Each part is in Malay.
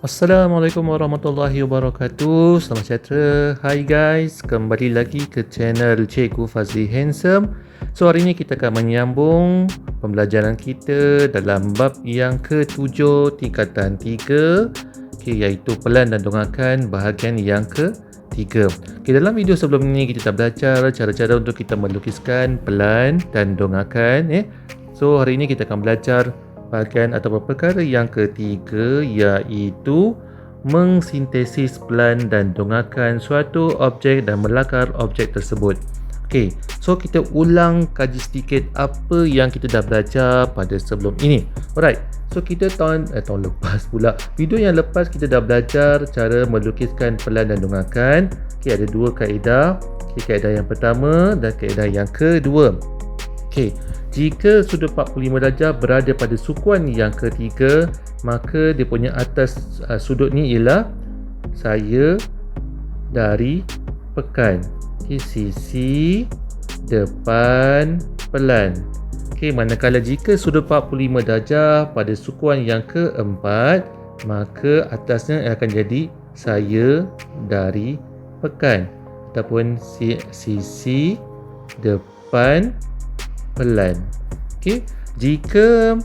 Assalamualaikum warahmatullahi wabarakatuh. Selamat sejahtera. Hai guys, kembali lagi ke channel Cikgu Fazli Handsome. So hari ini kita akan menyambung pembelajaran kita dalam bab yang ke-7 tingkatan 3, iaitu pelan dan donghakan bahagian yang ke-3. Dalam video sebelum ini kita dah belajar cara-cara untuk kita melukiskan pelan dan donghakan. So hari ini kita akan belajar bahagian atau perkara yang ketiga, iaitu mengsintesis pelan dan donghakan suatu objek dan melakar objek tersebut. Okey, so kita ulang kaji sedikit apa yang kita dah belajar pada sebelum ini. Alright, so kita tahun lepas pula, video yang lepas kita dah belajar cara melukiskan pelan dan donghakan. Okey, ada dua kaedah. Kaedah yang pertama dan kaedah yang kedua. Okey, jika sudut 45 darjah berada pada sukuan yang ketiga, maka dia punya atas sudut ni ialah saya dari pekan. Okey, sisi depan pelan. Okey, manakala jika sudut 45 darjah pada sukuan yang keempat, maka atasnya akan jadi saya dari pekan ataupun sisi depan pelan. Okey, jika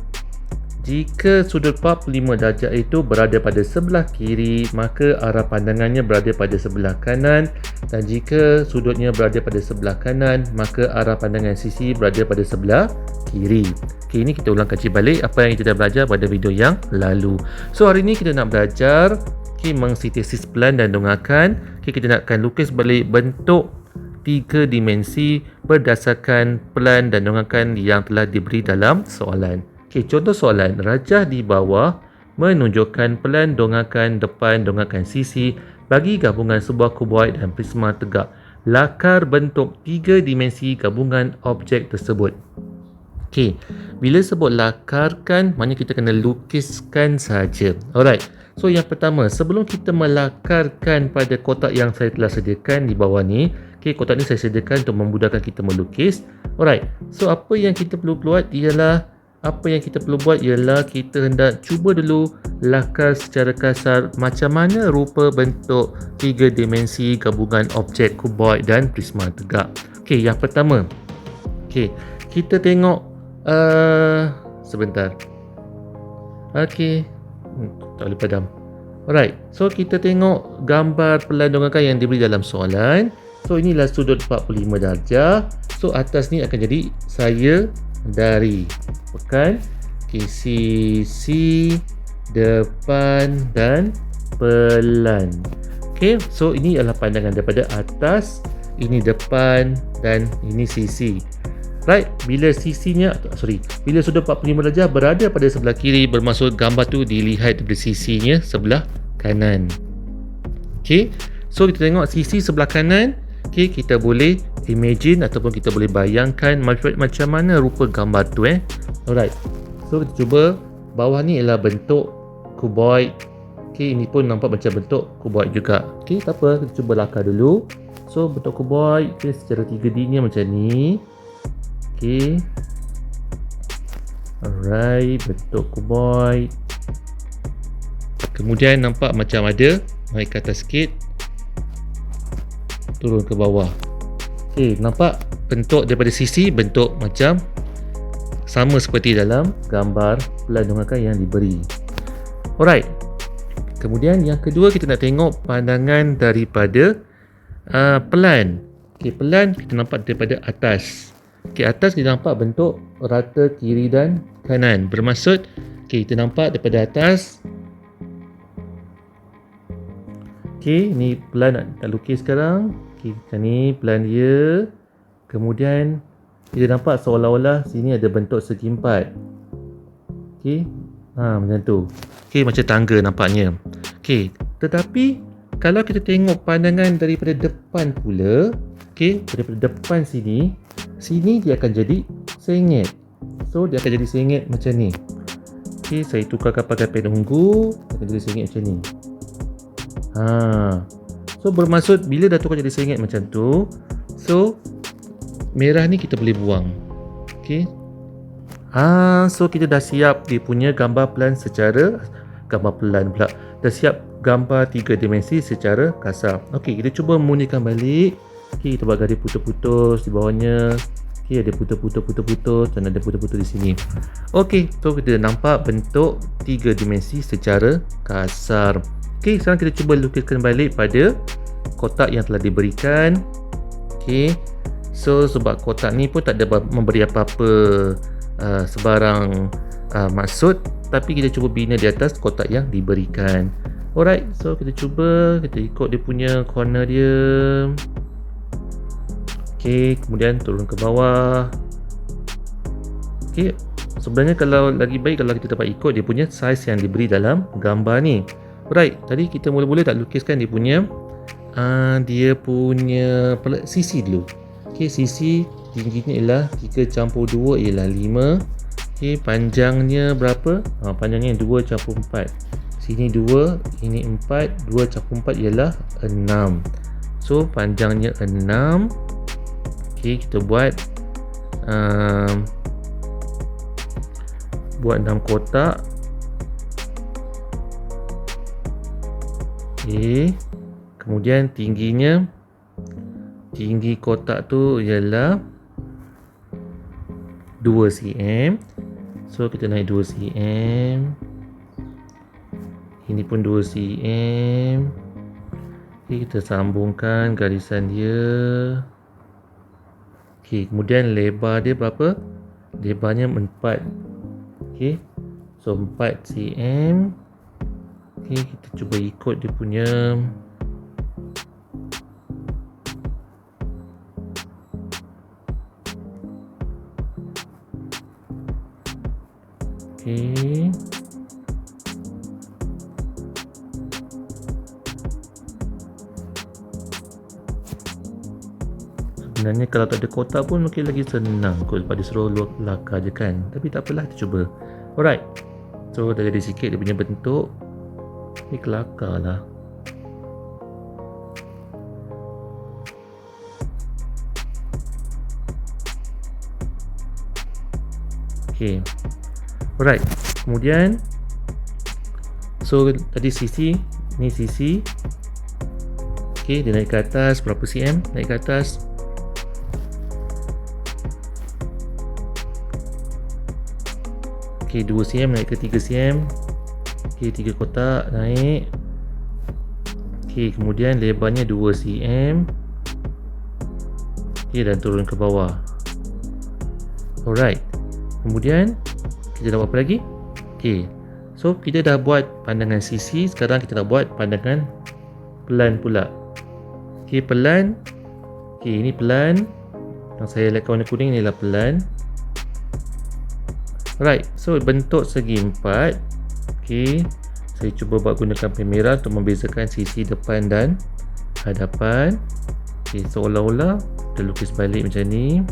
sudut 45 darjah itu berada pada sebelah kiri, maka arah pandangannya berada pada sebelah kanan, dan jika sudutnya berada pada sebelah kanan, maka arah pandangan sisi berada pada sebelah kiri. Okey, ini kita ulang kaji balik apa yang kita dah belajar pada video yang lalu. So hari ini kita nak belajar mengsintesis pelan dan donghakan. Kita nak akan lukis balik bentuk 3 dimensi berdasarkan pelan dan donghakan yang telah diberi dalam soalan. Okey, contoh soalan, rajah di bawah menunjukkan pelan donghakan depan donghakan sisi bagi gabungan sebuah kuboid dan prisma tegak. Lakar bentuk 3 dimensi gabungan objek tersebut. Okey, bila sebut lakarkan, maknanya kita kena lukiskan saja. Alright. So yang pertama, sebelum kita melakarkan pada kotak yang saya telah sediakan di bawah ni, kotak ni saya sediakan untuk memudahkan kita melukis. Alright, so apa yang kita perlu buat ialah kita hendak cuba dulu lakar secara kasar macam mana rupa bentuk 3 dimensi gabungan objek kuboid dan prisma tegak. Okey, yang pertama, kita tengok sebentar. Okey, tak boleh padam. Alright, so kita tengok gambar pelan donghakan yang diberi dalam soalan. So inilah sudut 45 darjah. So atas ni akan jadi saya dari pekan. Sisi depan dan pelan. So ini adalah pandangan daripada atas. Ini depan dan ini sisi. Right, bila bila sudut 45 darjah berada pada sebelah kiri, bermaksud gambar tu dilihat dari sisinya sebelah kanan. So kita tengok sisi sebelah kanan. Kita boleh imagine ataupun kita boleh bayangkan macam mana rupa gambar tu. Alright, so kita cuba. Bawah ni ialah bentuk kuboid. Ini pun nampak macam bentuk kuboid juga. Tak apa, kita cuba lakar dulu. So bentuk kuboid secara 3D nya macam ni. Alright, bentuk kuboid. Kemudian nampak macam ada naik ke atas sikit, turun ke bawah. Nampak bentuk daripada sisi, bentuk macam sama seperti dalam gambar pelan donghakan yang diberi. Alright, kemudian yang kedua, kita nak tengok pandangan daripada pelan. Pelan kita nampak daripada atas. Atas kita nampak bentuk rata kiri dan kanan. Bermaksud kita nampak daripada atas. Ni pelan nak lukis sekarang. Macam ni pelan dia. Kemudian kita nampak seolah-olah sini ada bentuk segi empat. Macam tu. Macam tangga nampaknya. Tetapi kalau kita tengok pandangan daripada depan pula, daripada depan sini dia akan jadi sengit. So dia akan jadi sengit macam ni. Saya tukarkan pakai pen ungu, akan jadi sengit macam ni. So bermaksud bila dah tukar jadi sengit macam tu, so merah ni kita boleh buang. So kita dah siap dia punya gambar pelan secara gambar pelan pula. Dah siap gambar 3 dimensi secara kasar. Okey, kita cuba murnikan balik. Okey, kita buat garis putus-putus di bawahnya. Okey, ada putus-putus dan ada putus-putus di sini. Okey, so kita nampak bentuk 3 dimensi secara kasar. Okey, sekarang kita cuba lukiskan balik pada kotak yang telah diberikan. Okey, so sebab kotak ni pun tak ada memberi apa-apa sebarang maksud, tapi kita cuba bina di atas kotak yang diberikan. Alright, so kita cuba, kita ikut dia punya corner dia. Okey, kemudian turun ke bawah. Okey, sebenarnya kalau lagi baik kalau kita dapat ikut dia punya saiz yang diberi dalam gambar ni. Alright, tadi kita mula-mula tak lukiskan dia punya sisi dulu. Okey, sisi tingginya ialah 3/2 ialah 5. Okey, panjangnya berapa? Panjangnya 2/4. Sini 2, ini 4. 2/4 ialah 6. So, panjangnya 6. Okey, kita buat 6 kotak. Okey. Kemudian tinggi kotak tu ialah 2 cm. So kita naik 2 cm. Ini pun 2 cm. Okay, kita sambungkan garisan dia. Okay, kemudian lebar dia berapa? Lebarnya 4. Okay, so 4 cm. Okay, kita cuba ikut dia punya. Okay. Sebenarnya kalau tak ada kotak pun mungkin lagi senang kot, sebab dia suruh lakar je kan. Tapi tak apalah, kita cuba. Alright, so dah jadi sikit dia punya bentuk. Ni kelakar lah. Okay. Alright, kemudian so tadi sisi, ni sisi. Okay, dia naik ke atas berapa cm? Naik ke atas okay, 2 cm naik ke 3 cm. Okay, 3 kotak naik. Okay, kemudian lebarnya 2 cm. Okay, dan turun ke bawah. Alright, kemudian kita dah buat apa lagi? Okay, so kita dah buat pandangan sisi. Sekarang kita nak buat pandangan pelan pula. Okay, pelan. Okay, ini pelan. Yang saya lihat warna kuning ni adalah pelan. Alright, so bentuk segi 4. Okay, saya cuba buat gunakan kamera untuk membezakan sisi depan dan hadapan. Okay, seolah-olah kita lukis balik macam ni.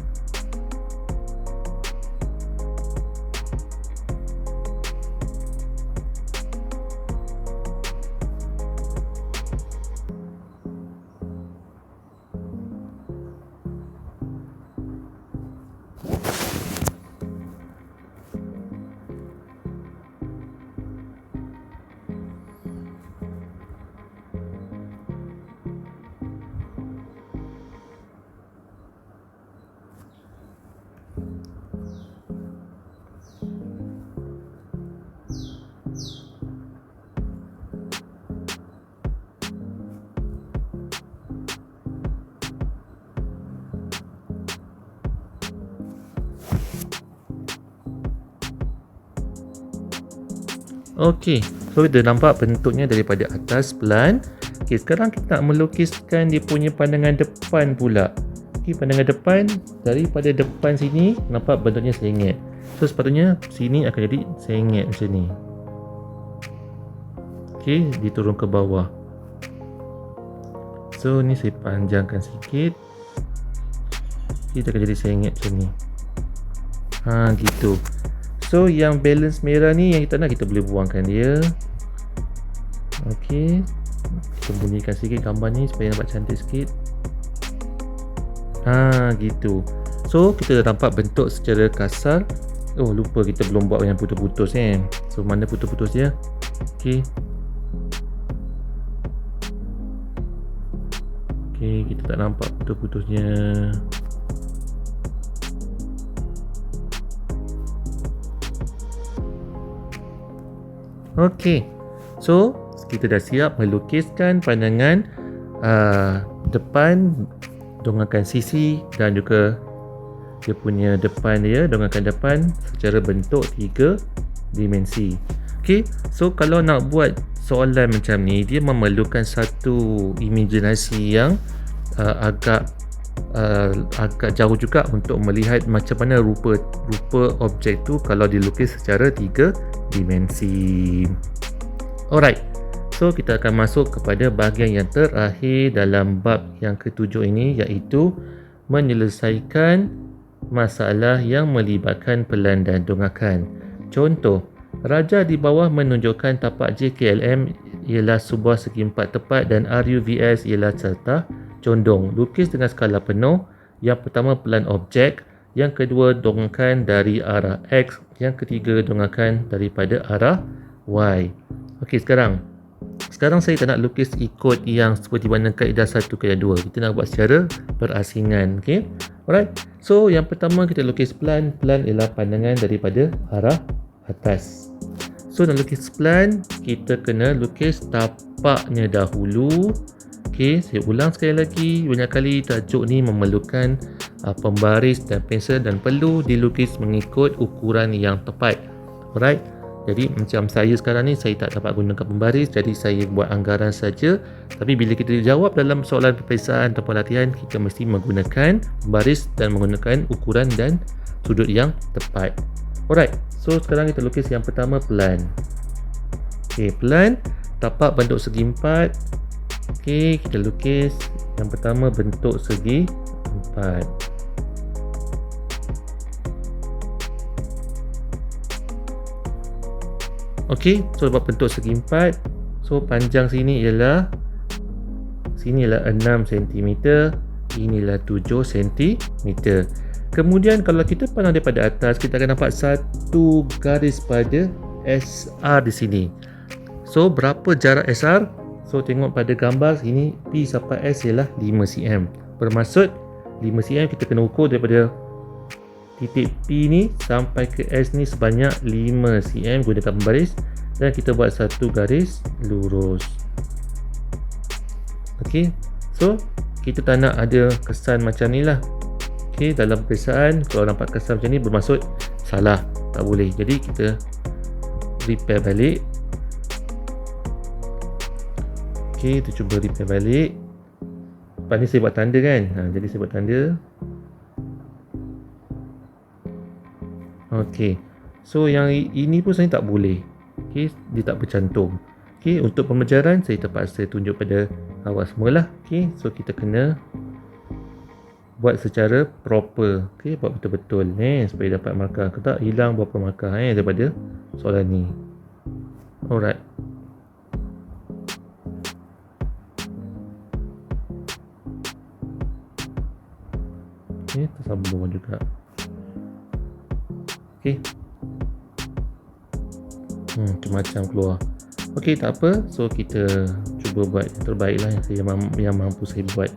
Okey, so kita nampak bentuknya daripada atas pelan. Okey, sekarang kita nak melukiskan dia punya pandangan depan pula. Okey, pandangan depan, daripada depan sini nampak bentuknya sengit. So sepatutnya sini akan jadi sengit macam ni. Okey, diturun ke bawah. So ni saya panjangkan sikit. Kita akan jadi sengit macam ni. Gitu. So yang balance merah ni yang kita nak, kita boleh buangkan dia. Okey, kita bunyikan sikit gambar ni supaya nampak cantik sikit. Gitu. So kita dah nampak bentuk secara kasar. Oh, lupa kita belum buat yang putus-putus So mana putus-putus dia? Okey. Okey, kita tak nampak putus-putusnya. Okey. So, kita dah siap melukiskan pandangan depan, dongangkan sisi dan juga dia punya depan dia, dongangkan depan secara bentuk 3 dimensi. Okey, so kalau nak buat soalan macam ni, dia memerlukan satu imajinasi yang agak jauh juga untuk melihat macam mana rupa objek tu kalau dilukis secara 3 dimensi. Alright, so kita akan masuk kepada bahagian yang terakhir dalam bab yang ke-7 ini, iaitu menyelesaikan masalah yang melibatkan pelan dan dongakan. Contoh, raja di bawah menunjukkan tapak JKLM ialah sebuah segi empat tepat dan RUVS ialah serta condong. Lukis dengan skala penuh. Yang pertama pelan objek, yang kedua dongangkan dari arah X, yang ketiga dongangkan daripada arah Y. Okey, sekarang saya tak nak lukis ikut yang seperti mana kaedah 1, kaedah 2. Kita nak buat secara berasingan. Okey. Alright. So yang pertama kita lukis pelan. Pelan ialah pandangan daripada arah atas. So nak lukis pelan, kita kena lukis tapaknya dahulu. Okey, saya ulang sekali lagi. Banyak kali tajuk ni memerlukan pembaris dan pensel dan perlu dilukis mengikut ukuran yang tepat. Alright. Jadi macam saya sekarang ni, saya tak dapat gunakan pembaris, jadi saya buat anggaran saja. Tapi bila kita jawab dalam soalan peperiksaan atau latihan, kita mesti menggunakan pembaris dan menggunakan ukuran dan sudut yang tepat. Alright, so sekarang kita lukis yang pertama pelan. Okey, pelan, tapak bentuk segi empat. Okey, kita lukis yang pertama bentuk segi empat. Okey, so buat bentuk segi empat. So panjang sini ialah 6 cm, inilah 7 cm. Kemudian kalau kita pandang daripada atas, kita akan nampak satu garis pada SR di sini. So berapa jarak SR? So tengok pada gambar sini, P sampai S ialah 5 cm. Bermaksud 5 cm kita kena ukur daripada titik P ni sampai ke S ni sebanyak 5 cm gunakan pembaris, dan kita buat satu garis lurus. Okey, so kita tak nak ada kesan macam ni lah. Okey, dalam peperiksaan kalau nampak kesan macam ni bermaksud salah, tak boleh. Jadi kita repair balik. Okey, kita cuba repair balik. Lepas ni saya buat tanda kan, jadi saya buat tanda. Okey, so yang ini pun saya tak boleh. Okey, dia tak bercantum. Okey, untuk pembelajaran saya terpaksa tunjuk pada awak semualah. Okey, so kita kena buat secara proper. Okey, buat betul-betul supaya dapat markah. Kita tak hilang berapa markah daripada soalan ni. Alright. Okey, tersambung juga. Okey. Macam keluar. Okey, tak apa. So kita cuba buat yang terbaik lah yang mampu saya buat.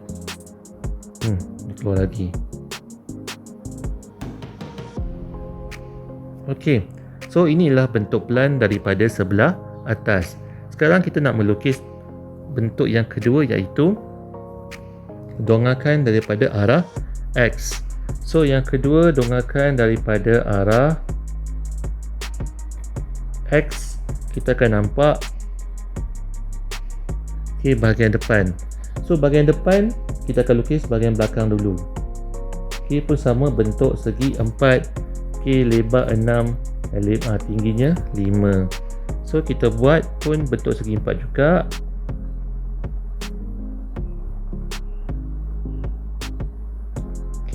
Dia keluar lagi. Okey. So inilah bentuk pelan daripada sebelah atas. Sekarang kita nak melukis bentuk yang kedua, iaitu dongangkan daripada arah X. So yang kedua dongangkan daripada arah X. Kita akan nampak bahagian depan. So bahagian depan kita akan lukis bahagian belakang dulu. Pun sama, bentuk segi 4. Lebar 6, tingginya 5. So kita buat pun bentuk segi 4 juga.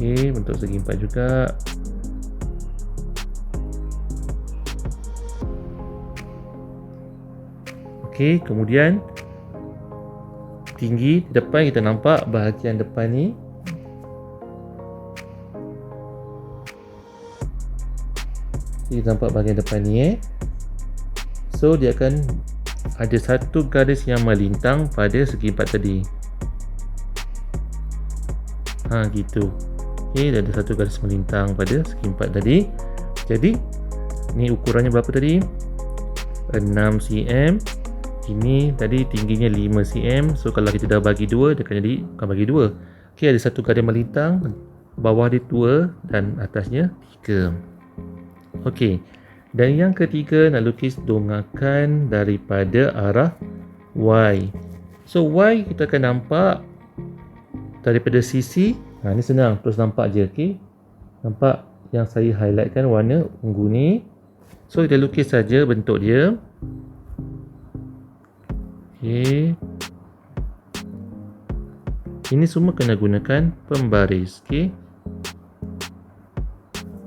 Bentuk segi 4 juga. Kemudian tinggi di depan, kita nampak bahagian depan ni. Kita nampak bahagian depan ni So dia akan ada satu garis yang melintang pada segi 4 tadi. Gitu. Okey, ada satu garis melintang pada segi 4 tadi. Jadi ni ukurannya berapa tadi? 6 cm. Ini tadi tingginya 5 cm. So kalau kita dah bagi 2, dia akan jadi bukan bagi 2. Okey, ada satu garis melintang, bawah dia 2 dan atasnya 3. Okey. Dan yang ketiga, nak lukis dongakan daripada arah Y. So Y kita akan nampak daripada sisi. Ni senang, terus nampak je. Okey. Nampak yang saya highlightkan warna ungu ni. So kita lukis saja bentuk dia. Okey. Ini semua kena gunakan pembaris. Okey.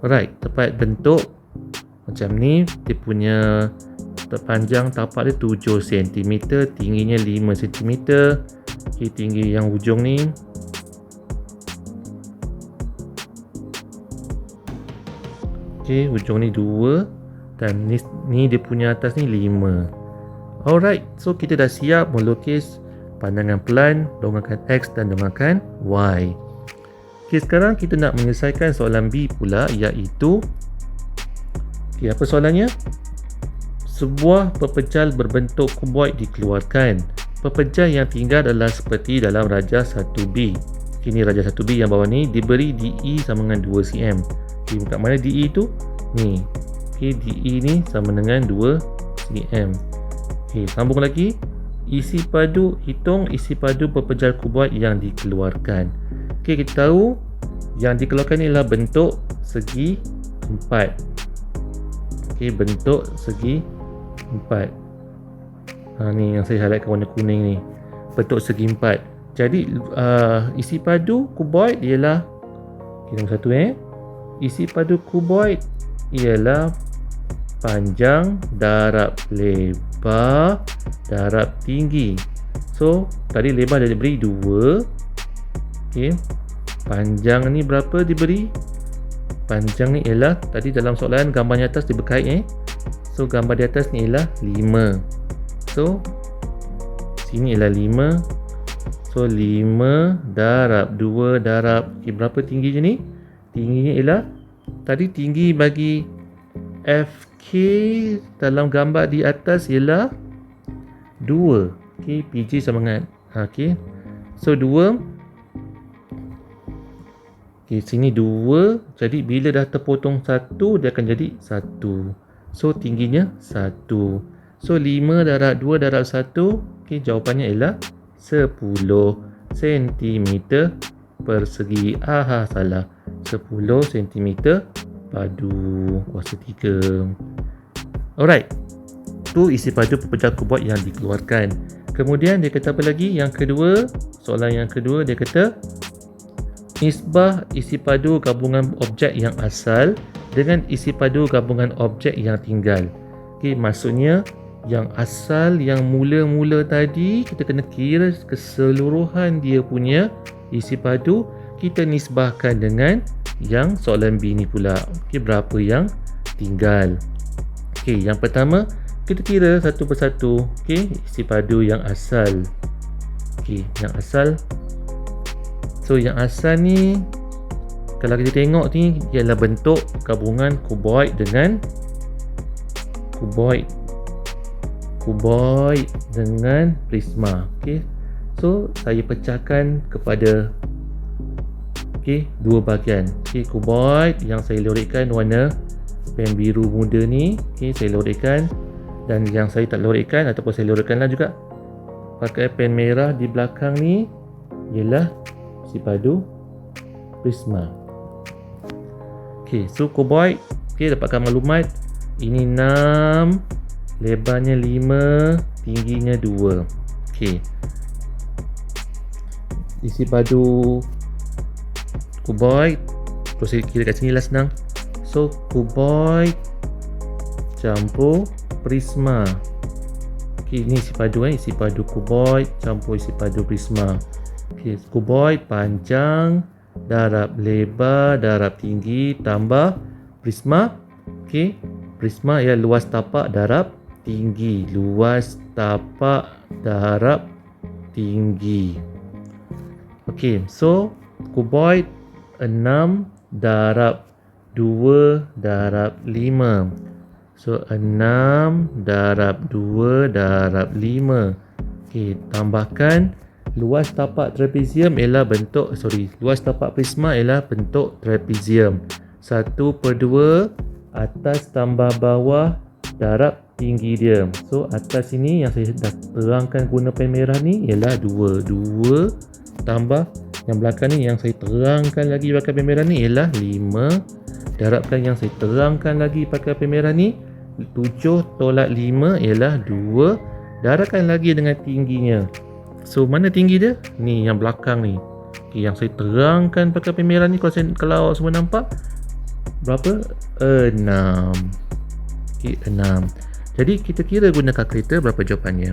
Alright, tepat bentuk macam ni. Dia punya panjang tapak dia 7 cm, tingginya 5 cm. Okay, tinggi yang hujung ni. Okay, hujung ni 2 dan ni dia punya atas ni 5. Alright, so kita dah siap melukis pandangan pelan, dongakan X dan dongakan Y. Okay, sekarang kita nak menyelesaikan soalan B pula, iaitu apa soalannya? Sebuah pepejal berbentuk kuboid dikeluarkan. Pepejal yang tinggal adalah seperti dalam rajah 1B. Ini rajah 1B yang bawah ni diberi DE sama dengan 2 cm. Okay, kat mana DE tu? Ni. Okay, DE ni sama dengan 2 cm. Okay, sambung lagi. Isi padu, hitung isi padu pepejal kuboid yang dikeluarkan. Okay, kita tahu yang dikeluarkan ni adalah bentuk segi 4. Okay, bentuk segi 4. Ni yang saya highlightkan warna kuning ni, bentuk segi 4. Jadi isi padu kuboid ialah, nombor 1 isi padu kuboid ialah panjang darab lebar darab tinggi. So tadi lebar dah diberi 2. Okay, panjang ni berapa diberi? Panjang ni ialah, tadi dalam soalan gambarnya atas dia berkait. So gambar di atas ni ialah 5. So sini ialah 5. So 5 darab 2 darab, berapa tingginya ni? Tingginya ialah, tadi tinggi bagi FK dalam gambar di atas ialah 2. Okay, PG sama dengan okay. So 2. Okay, sini 2. Jadi bila dah terpotong 1, dia akan jadi 1. So tingginya 1. So 5 darab 2 darab 1. Okay, jawapannya ialah 10 cm persegi. Salah. 10 cm padu kuasa 3. Alright, tu isi padu pepejal kuboid yang dikeluarkan. Kemudian dia kata apa lagi? Yang kedua, soalan yang kedua dia kata nisbah isi padu gabungan objek yang asal dengan isi padu gabungan objek yang tinggal. Okey, maksudnya yang asal, yang mula-mula tadi, kita kena kira keseluruhan dia punya isi padu, kita nisbahkan dengan yang soalan B ni pula. Okey, berapa yang tinggal. Okey, yang pertama kita kira satu persatu. Okey, isi padu yang asal. Okey, yang asal. So yang asal ni, kalau kita tengok ni, ialah bentuk gabungan kuboid dengan kuboid dengan prisma. Okey, so saya pecahkan kepada dua bahagian. Okey, kuboid yang saya lorikkan warna pen biru muda ni, okey, saya lorikkan. Dan yang saya tak lorikkan ataupun saya lorikkanlah juga pakai pen merah di belakang ni ialah isi padu prisma. Okey, so kuboid, okey, dapatkan maklumat ini 6, lebarnya 5, tingginya 2. Okey, isi padu kuboid, terus kira kat sini lah senang. So kuboid campur prisma. Okey, ni isi padu isi padu kuboid campur isi padu prisma. Okey, kuboid panjang darab lebar darab tinggi tambah prisma. Okey, prisma ialah luas tapak darab tinggi. Luas tapak darab tinggi. Okey, so kuboid 6 darab 2 darab 5. So 6 darab 2 darab 5. Okey, tambahkan luas tapak trapezium ialah luas tapak prisma ialah bentuk trapezium. 1/2 atas tambah bawah darab tinggi dia. So atas ini yang saya dah terangkan guna pen merah ni ialah 2 tambah yang belakang ni yang saya terangkan lagi pakai pen merah ni ialah 5 darabkan yang saya terangkan lagi pakai pen merah ni 7 tolak 5 ialah 2 darabkan lagi dengan tingginya. So mana tinggi dia? Ni yang belakang ni. Okay, yang saya terangkan pakai pen merah ni kalau awak semua nampak berapa? 6. Okay, 6. Jadi kita kira guna kalkulator berapa jawapannya.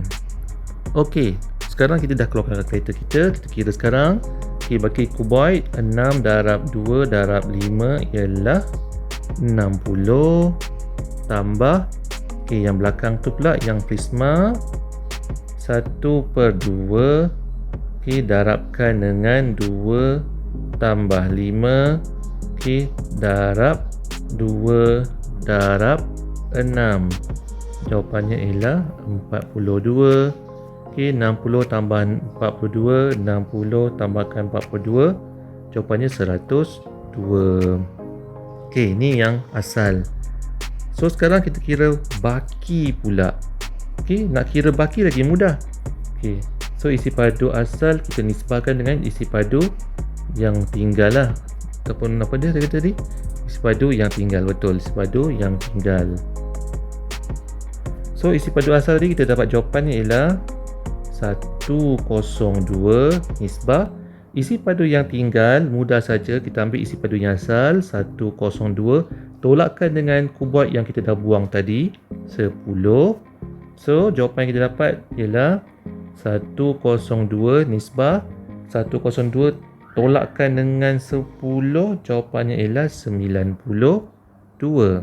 Okey, sekarang kita dah keluarkan kalkulator kita. Kita kira sekarang. Okey, bagi kuboid 6 darab 2 darab 5 ialah 60 tambah yang belakang tu pula yang prisma 1/2 darabkan dengan 2 tambah 5 darab 2 darab 6. Jawapannya ialah 42. 60 tambah 42, 60 tambahkan 42, jawapannya 102. Ni yang asal. So sekarang kita kira baki pula. Nak kira baki lagi mudah. So isi padu asal kita nisbahkan dengan isi padu yang tinggal lah. Ataupun apa dia saya kata tadi? Isi padu yang tinggal, betul. Isi padu yang tinggal. So isi padu asal tadi kita dapat jawapannya ialah 102 nisbah isi padu yang tinggal. Mudah saja kita ambil isi padu yang asal 102 tolakkan dengan kuboid yang kita dah buang tadi 10. So jawapan yang kita dapat ialah 102 nisbah 102 tolakkan dengan 10, jawapannya ialah 92.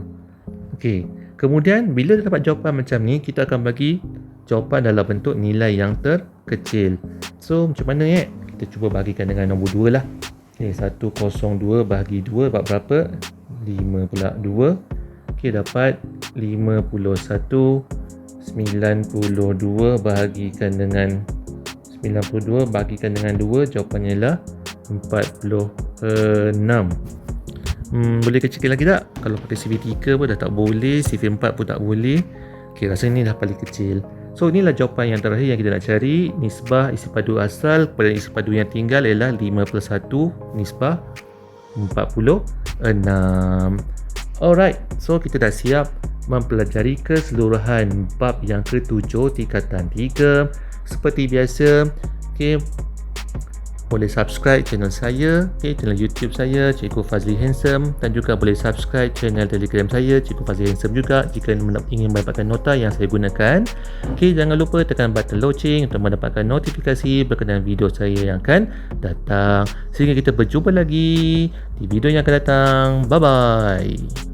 Kemudian bila dapat jawapan macam ni, kita akan bagi jawapan dalam bentuk nilai yang terkecil. So macam mana kita cuba bagikan dengan nombor 2 lah. 102 bahagi 2 dapat berapa? 5 pula 2. Dapat 51. 92 bahagikan dengan 92 bahagikan dengan 2, jawapannya ialah 46. Boleh kecil lagi tak? Kalau pakai CV3 pun dah tak boleh, CV4 pun tak boleh. Rasanya ni dah paling kecil. So inilah jawapan yang terakhir yang kita nak cari. Nisbah isi padu asal kepada isi padu yang tinggal ialah 5 plus 1 nisbah 46. Alright, so kita dah siap mempelajari keseluruhan bab yang ke-7 tingkatan 3. Seperti biasa, boleh subscribe channel saya, channel YouTube saya Cikgu Fazli Handsome, dan juga boleh subscribe channel Telegram saya Cikgu Fazli Handsome juga jika ingin mendapatkan nota yang saya gunakan. Jangan lupa tekan button loceng untuk mendapatkan notifikasi berkenaan video saya yang akan datang. Sehingga kita berjumpa lagi di video yang akan datang. Bye bye.